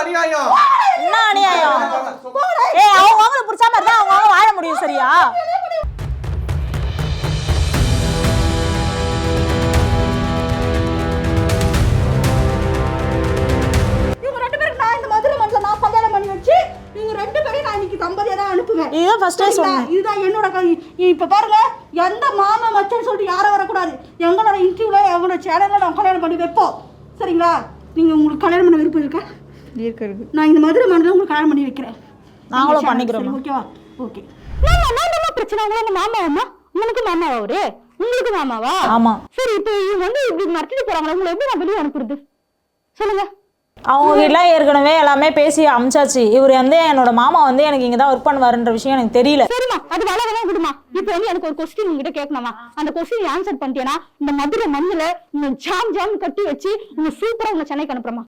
அநியாயம். என்ன அநியாயம்? ஏய் அவங்க அவங்கள புடிச்ச மாதிரி தான் அவங்க வாழ முடியும் சரியா? இவங்க ரெண்டு பேருக்கு நான் இந்த மதுரை மண்ணில் நான் கல்யாணம் பண்ணி வச்சு இவங்க ரெண்டு பேரையும் நான் இன்னைக்கு தம்பதியா தான் அனுப்புவேன். இதுதான் ஃபர்ஸ்டே சொன்னேன். இதுதான் என்னோட இப்ப பாருங்க எந்த மாமா மச்சன்னு சொல்லிட்டு யாரும் வரக்கூடாது. எங்களோட இன்டர்வியூல எங்களோட சேனல்ல நான் கல்யாணம் பண்ணி வைப்போம் சரிங்களா? நீங்க உங்களுக்கு கல்யாணம் பண்ண விருப்பம் இருக்கா? இருக்கு. நான் இந்த மதுரை மண்ணில் உங்களுக்கு கல்யாணம் பண்ணி வைக்கிறேன். நாங்களும் பண்ணிக்கிறோம். ஓகேவா? ஓகே. நான் பிரச்சனை உங்களுக்கு மாமா அம்மா உங்களுக்கு மாமாவா அவரு உங்களுக்கு மாமாவா? ஆமா. சரி இப்போ இவங்க வந்து இப்படி நடத்திட்டு போறாங்களா உங்களை எப்படி நான் வெளியே அனுப்புறது சொல்லுங்க? அவங்க எல்லாம் ஏற்கனவே எல்லாமே பேசி அமிச்சாச்சு. இவர் வந்து என்னோட மாமா வந்து எனக்கு இங்க தான் ஒர்க் பண்ணுவாருன்ற விஷயம் எனக்கு தெரியல. சரிமா அது வளவெல்லாம் விடுமா. இப்போ வந்து எனக்கு ஒரு கொஸ்டின் உங்ககிட்ட கேட்கணுமா? அந்த கொஸ்டின் ஆன்சர் பண்ணிட்டேன்னா இந்த மதுரை மண்ணுல ஜாம் ஜாம் கட்டி வச்சு உங்க சூப்பரா உங்க சென்னைக்கு அனுப்புறமா?